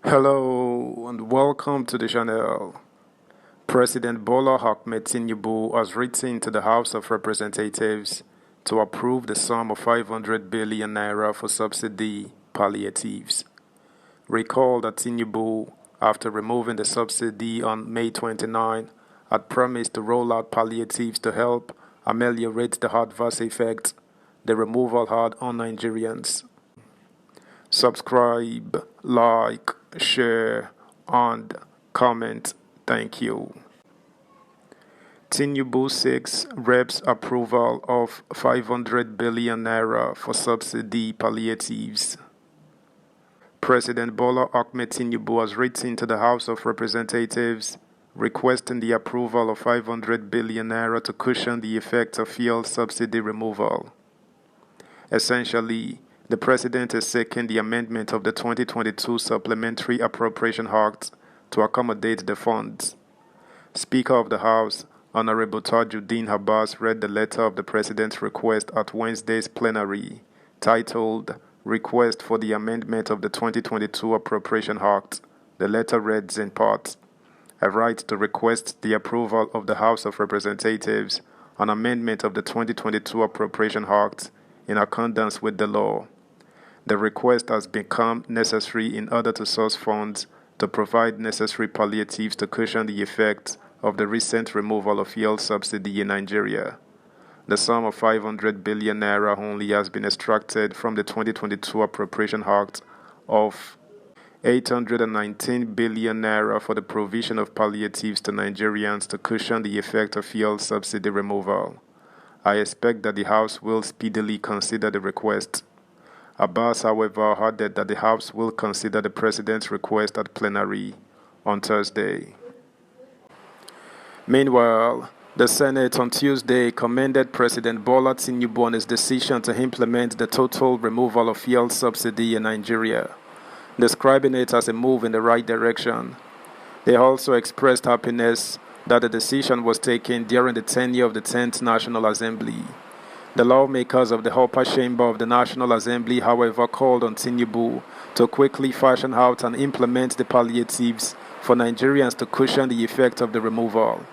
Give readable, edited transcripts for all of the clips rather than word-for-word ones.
Hello and welcome to the channel. President Bola Ahmed Tinubu has written to the House of Representatives to approve the sum of 500 billion naira for subsidy palliatives. Recall that Tinubu, after removing the subsidy on May 29, had promised to roll out palliatives to help ameliorate the adverse effects the removal had on Nigerians. Subscribe, like, share, and comment. Thank you. Tinubu seeks Reps approval of 500 billion naira for subsidy palliatives. President Bola Ahmed Tinubu has written to the House of Representatives requesting the approval of 500 billion naira to cushion the effects of fuel subsidy removal. Essentially, the President is seeking the amendment of the 2022 Supplementary Appropriation Act to accommodate the funds. Speaker of the House, Honorable Tajuddin Abbas, read the letter of the President's request at Wednesday's plenary, titled Request for the Amendment of the 2022 Appropriation Act. The letter reads in part, I write to request the approval of the House of Representatives on amendment of the 2022 Appropriation Act in accordance with the law. The request has become necessary in order to source funds to provide necessary palliatives to cushion the effects of the recent removal of fuel subsidy in Nigeria. The sum of 500 billion naira only has been extracted from the 2022 Appropriation Act of 819 billion naira for the provision of palliatives to Nigerians to cushion the effect of fuel subsidy removal. I expect that the House will speedily consider the request. Abbas, however, added that the House will consider the President's request at plenary on Thursday. Meanwhile, the Senate on Tuesday commended President Bola Tinubu on his decision to implement the total removal of fuel subsidy in Nigeria, describing it as a move in the right direction. They also expressed happiness that the decision was taken during the tenure of the 10th National Assembly. The lawmakers of the upper chamber of the National Assembly, however, called on Tinubu to quickly fashion out and implement the palliatives for Nigerians to cushion the effect of the removal.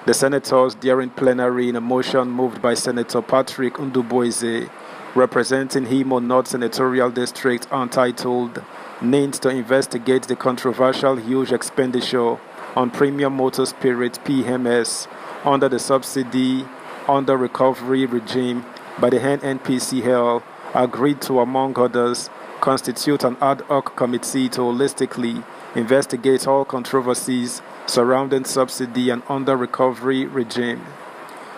The senators, during plenary, in a motion moved by Senator Patrick Ndubueze, representing Imo North Senatorial District, entitled Need to Investigate the Controversial Huge Expenditure on Premium Motor Spirit (PMS) under the subsidy under recovery regime by the NPCL, agreed to, among others, constitute an ad hoc committee to holistically investigate all controversies surrounding subsidy and under recovery regime.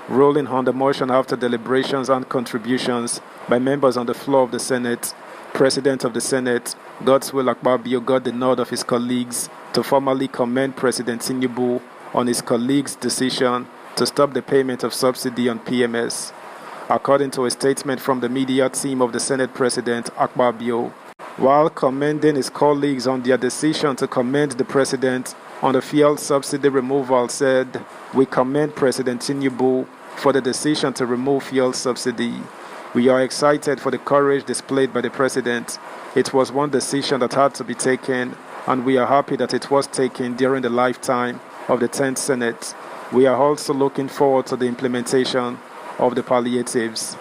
Ruling on the motion after deliberations and contributions by members on the floor of the Senate, President of the Senate, Godswill Akpabio, got the nod of his colleagues to formally commend President Tinubu on his colleagues' decision to stop the payment of subsidy on PMS. According to a statement from the media team of the Senate President, Akpabio, while commending his colleagues on their decision to commend the President on the fuel subsidy removal, said, "We commend President Tinubu for the decision to remove fuel subsidy. We are excited for the courage displayed by the President. It was one decision that had to be taken, and we are happy that it was taken during the lifetime of the 10th Senate. We are also looking forward to the implementation of the palliatives."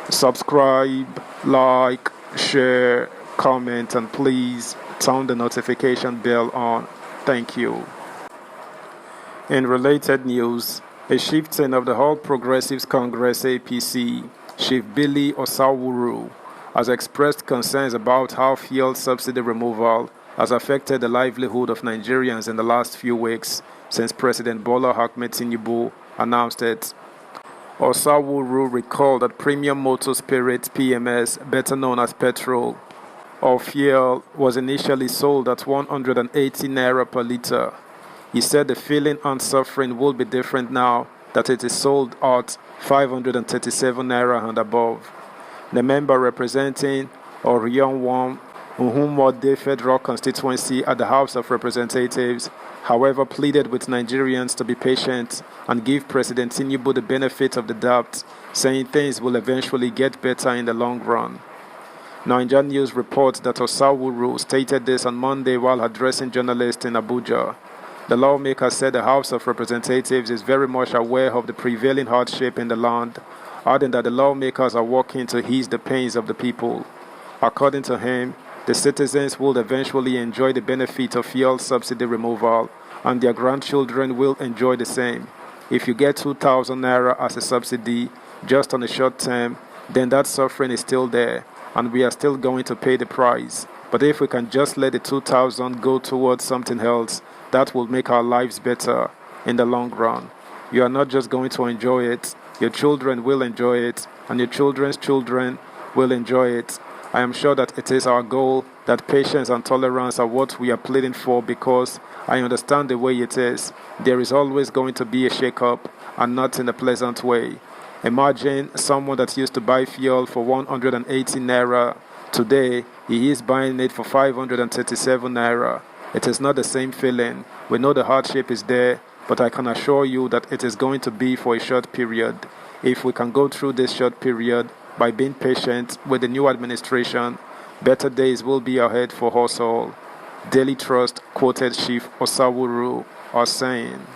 Subscribe, like, share, comment, and please turn the notification bell on. Thank you. In related news, a chieftain of the All Progressives Congress (APC), Chief Billy Osawuru, has expressed concerns about how fuel subsidy removal has affected the livelihood of Nigerians in the last few weeks since President Bola Ahmed Tinubu announced it. Osawuru recalled that premium motor spirit (PMS), better known as petrol or fuel, was initially sold at 180 naira per litre. He said the feeling and suffering will be different now that it is sold at 537 naira and above. The member representing Orionwam Uhumode Federal Constituency at the House of Representatives, however, pleaded with Nigerians to be patient and give President Tinubu the benefit of the doubt, saying things will eventually get better in the long run. Nigerian News reports that Osawuru stated this on Monday while addressing journalists in Abuja. The lawmaker said the House of Representatives is very much aware of the prevailing hardship in the land, adding that the lawmakers are working to ease the pains of the people. According to him, the citizens will eventually enjoy the benefit of fuel subsidy removal, and their grandchildren will enjoy the same. If you get 2,000 naira as a subsidy just on a short term, then that suffering is still there, and we are still going to pay the price. But if we can just let the 2,000 go towards something else, that will make our lives better in the long run. You are not just going to enjoy it, your children will enjoy it, and your children's children will enjoy it. I am sure that it is our goal, that patience and tolerance are what we are pleading for, because I understand the way it is. There is always going to be a shake-up, and not in a pleasant way. Imagine someone that used to buy fuel for 180 naira. Today, he is buying it for 537 naira. It is not the same feeling. We know the hardship is there, but I can assure you that it is going to be for a short period. If we can go through this short period by being patient with the new administration, better days will be ahead for us all. Daily Trust quoted Chief Osawuru as saying.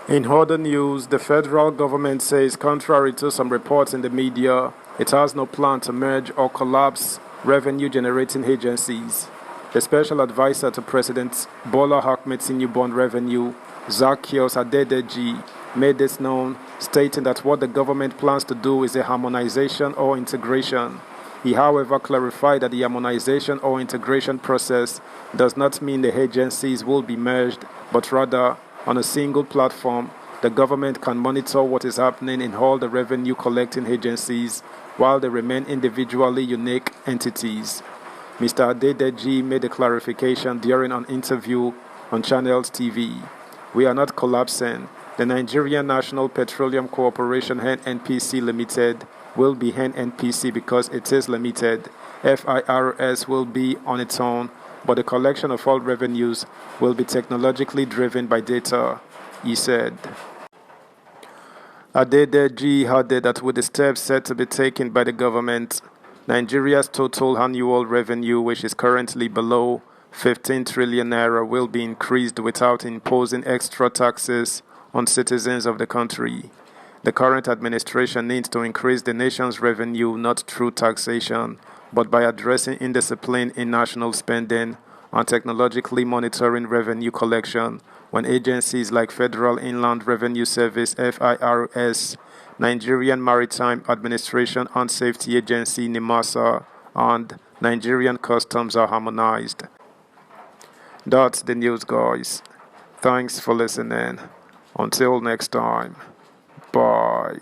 In other news, the federal government says, contrary to some reports in the media, it has no plan to merge or collapse revenue-generating agencies. The special advisor to President Bola Ahmed Tinubu on revenue, Zacchaeus Adedeji, made this known, stating that what the government plans to do is a harmonization or integration. He, however, clarified that the harmonization or integration process does not mean the agencies will be merged, but rather, on a single platform, the government can monitor what is happening in all the revenue-collecting agencies, while they remain individually unique entities. Mr. Adedeji made a clarification during an interview on Channels TV. We are not collapsing. The Nigerian National Petroleum Corporation NNPC Limited will be NNPC because it is limited. FIRS will be on its own, but the collection of all revenues will be technologically driven by data, he said. Adedeji added that with the steps set to be taken by the government, Nigeria's total annual revenue, which is currently below 15 trillion naira, will be increased without imposing extra taxes on citizens of the country. The current administration needs to increase the nation's revenue not through taxation, but by addressing indiscipline in national spending and technologically monitoring revenue collection when agencies like Federal Inland Revenue Service (FIRS), Nigerian Maritime Administration and Safety Agency (NIMASA), and Nigerian Customs are harmonized. That's the news, guys. Thanks for listening. Until next time. Bye.